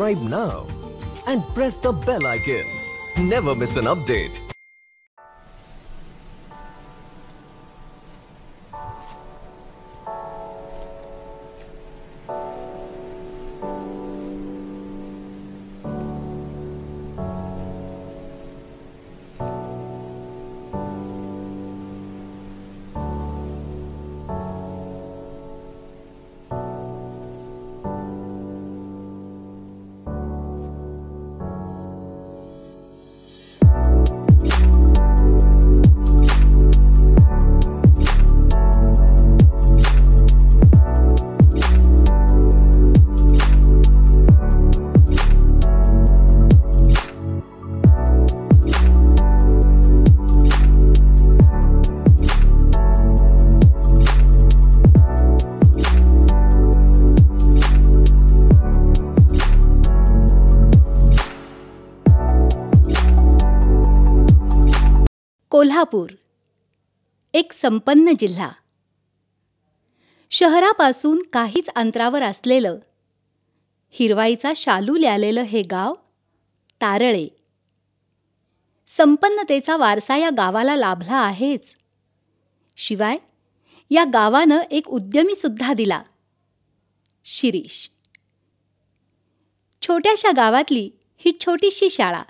subscribe now and press the bell icon. Never miss an update. Kolhapur एक संपन्न जिल्हा. शहरापासून काहीच अंतरावर असलेलं हिरवाईचा शालू ल्यालेलं हे गाव तारळे. संपन्नतेचा वारसा या गावाला लाभला आहेच, शिवाय या गावानं एक उद्यमी सुद्धा दिला, शिरीष. छोट्याशा गावातली ही छोटीशी शाळा,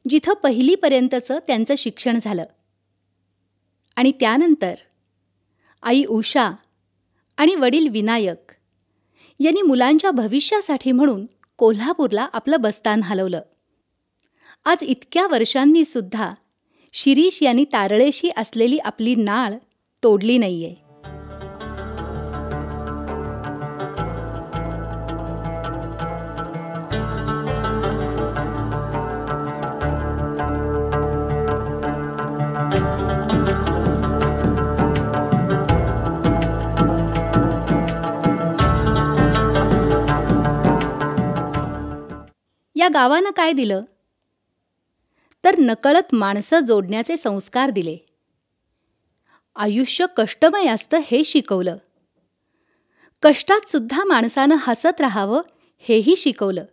जिथं पहिलीपर्यंतचं त्यांचं शिक्षण झालं आणि त्यानंतर आई उषा आणि वडील विनायक यांनी मुलांच्या भविष्यासाठी म्हणून कोल्हापूरला आपलं बस्तान हलवलं. आज इतक्या वर्षांनी सुद्धा शिरीष यांनी तारळेशी असलेली आपली नाळ तोडली नाहीये. या गावानं काय दिलं तर नकळत माणसं जोडण्याचे संस्कार दिले. आयुष्य कष्टमय असतं हे शिकवलं. कष्टात सुद्धा माणसानं हसत राहावं हेही शिकवलं.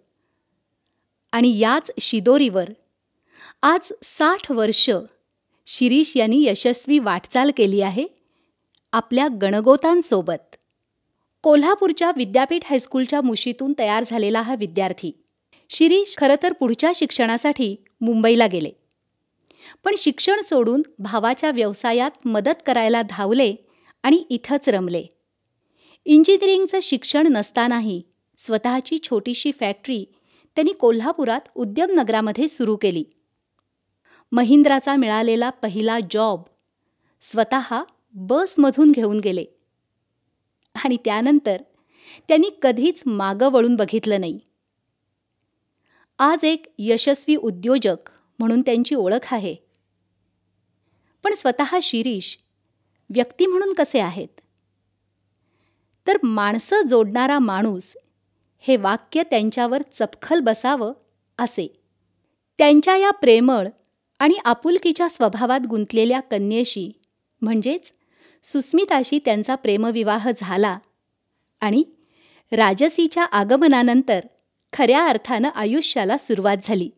आणि याच शिदोरीवर आज 60 वर्ष शिरीष यांनी यशस्वी वाटचाल केली आहे आपल्या गणगोतांसोबत. कोल्हापूरच्या विद्यापीठ हायस्कूलच्या मुशीतून तयार झालेला हा विद्यार्थी शिरीष खरं तर पुढच्या शिक्षणासाठी मुंबईला गेले, पण शिक्षण सोडून भावाच्या व्यवसायात मदत करायला धावले आणि इथंच रमले. इंजिनिअरिंगचं शिक्षण नसतानाही स्वतःची छोटीशी फॅक्टरी त्यांनी कोल्हापुरात उद्यमनगरामध्ये सुरू केली. महिंद्राचा मिळालेला पहिला जॉब स्वतः बसमधून घेऊन गेले आणि त्यानंतर त्यांनी कधीच मागं वळून बघितलं नाही. आज एक यशस्वी उद्योजक म्हणून त्यांची ओळख आहे. पण स्वतः शिरीष व्यक्ती म्हणून कसे आहेत तर माणसं जोडणारा माणूस हे वाक्य त्यांच्यावर चपखल बसावं असे. त्यांच्या या प्रेमळ आणि आपुलकीच्या स्वभावात गुंतलेल्या कन्येशी म्हणजेच सुस्मिताशी त्यांचा प्रेमविवाह झाला आणि राजसीच्या आगमनानंतर खऱ्या अर्थानं आयुष्याला सुरुवात झाली.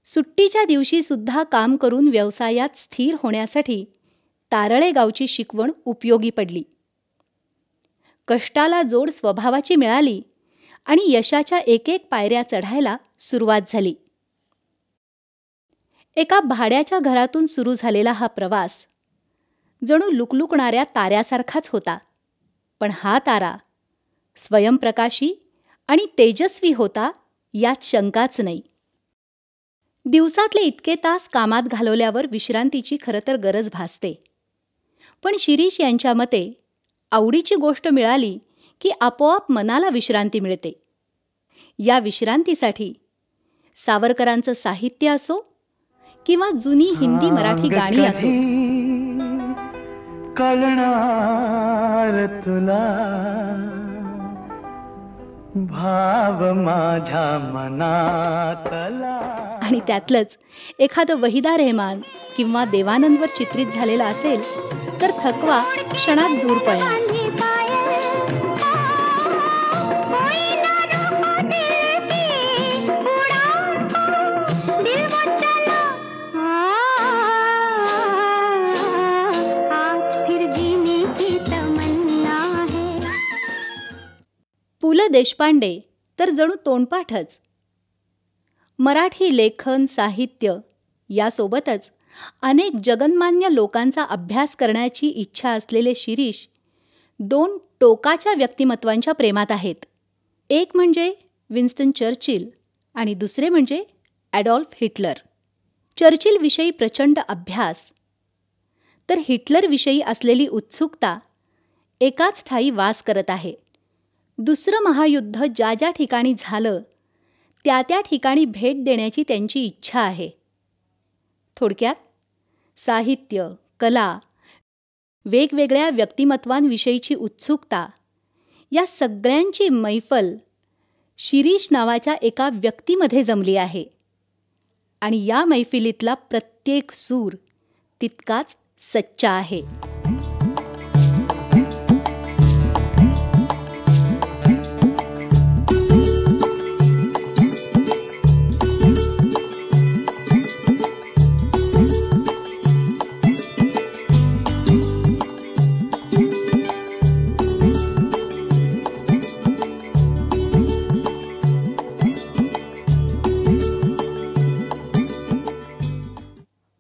सुट्टीच्या दिवशी सुद्धा काम करून व्यवसायात स्थिर होण्यासाठी तारळे गावची शिकवण उपयोगी पडली. कष्टाला जोड स्वभावाची मिळाली आणि यशाच्या एक एक पायऱ्या चढायला सुरुवात झाली. एका भाड्याच्या घरातून सुरू झालेला हा प्रवास जणू लुकलुकणाऱ्या ताऱ्यासारखाच होता. पण हा तारा स्वयंप्रकाशी आणि तेजस्वी होता यात शंकाच नाही. दिवसातले इतके तास कामात घालवल्यावर विश्रांतीची खरं तर गरज भासते. पण शिरीष यांच्या मते आवडीची गोष्ट मिळाली की आपोआप मनाला विश्रांती मिळते. या विश्रांतीसाठी सावरकरांचं साहित्य असो किंवा जुनी हिंदी मराठी गाणी असो, कळणार तुला भाव माझ्या मनातला. आणि त्यातलंच एखादं वहिदा रेहमान किंवा देवानंदवर चित्रित झालेलं असेल तर थकवा क्षणात दूर पळणार. देशपांडे तर जणू तोंडपाठच. मराठी लेखन साहित्य यासोबतच अनेक जगन्मान्य लोकांचा अभ्यास करण्याची इच्छा असलेले शिरीष 2 टोकाच्या व्यक्तिमत्वांच्या प्रेमात आहेत. एक म्हणजे विन्स्टन चर्चिल आणि दुसरे म्हणजे ॲडॉल्फ हिटलर. चर्चिलविषयी प्रचंड अभ्यास तर हिटलरविषयी असलेली उत्सुकता एकाच ठायी वास करत आहे. दुसरं महायुद्ध ज्या ज्या ठिकाणी झालं त्या त्या ठिकाणी भेट देण्याची त्यांची इच्छा आहे. थोडक्यात साहित्य, कला, वेगवेगळ्या व्यक्तिमत्वांविषयीची उत्सुकता या सगळ्यांची मैफल शिरीष नावाच्या एका व्यक्तीमध्ये जमली आहे आणि या मैफिलीतला प्रत्येक सूर तितकाच सच्चा आहे.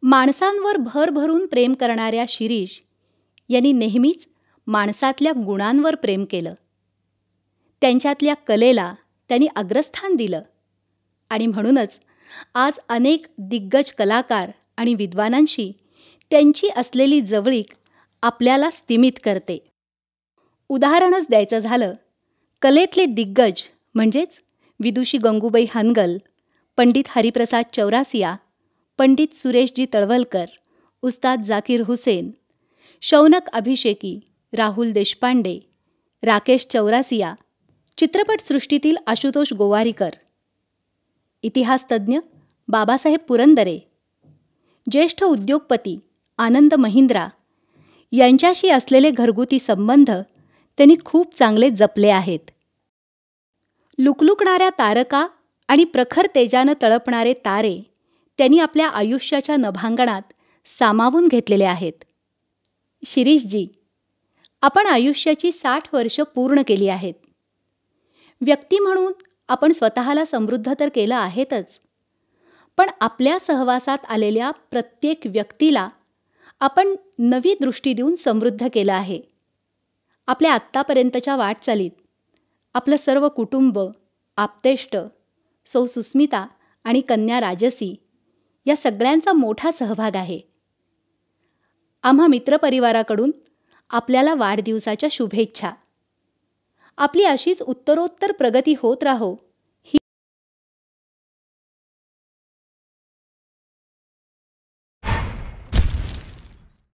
माणसांवर भरभरून प्रेम करणाऱ्या शिरीष यांनी नेहमीच माणसातल्या गुणांवर प्रेम केलं. त्यांच्यातल्या कलेला त्यांनी अग्रस्थान दिलं आणि म्हणूनच आज अनेक दिग्गज कलाकार आणि विद्वानांशी त्यांची असलेली जवळीक आपल्याला स्तिमित करते. उदाहरणच द्यायचं झालं, कलेतले दिग्गज म्हणजेच विदुषी गंगूबाई हनगल, पंडित हरिप्रसाद चौरासिया, पंडित सुरेशजी तळवलकर, उस्ताद जाकीर हुसेन, शौनक अभिषेकी, राहुल देशपांडे, राकेश चौरासिया, चित्रपटसृष्टीतील आशुतोष गोवारीकर, इतिहासतज्ञ बाबासाहेब पुरंदरे, ज्येष्ठ उद्योगपती आनंद महिंद्रा यांच्याशी असलेले घरगुती संबंध त्यांनी खूप चांगले जपले आहेत. लुकलुकणाऱ्या तारका आणि प्रखर तेजानं तळपणारे तारे त्यांनी आपल्या आयुष्याच्या नभांगणात सामावून घेतलेले आहेत. शिरीषजी, आपण आयुष्याची 60 वर्ष पूर्ण केली आहेत. व्यक्ती म्हणून आपण स्वतःला समृद्ध तर केलं आहेतच, पण आपल्या सहवासात आलेल्या प्रत्येक व्यक्तीला आपण नवी दृष्टी देऊन समृद्ध केलं आहे. आपल्या आत्तापर्यंतच्या वाटचालीत आपलं सर्व कुटुंब, आप्तेष्ट, सौ सुस्मिता आणि कन्या राजसी या सगळ्यांचा मोठा सहभाग आहे. आम्हा मित्रपरिवाराकडून आपल्याला वाढदिवसाच्या शुभेच्छा. आपली अशीच उत्तरोत्तर प्रगती होत राहो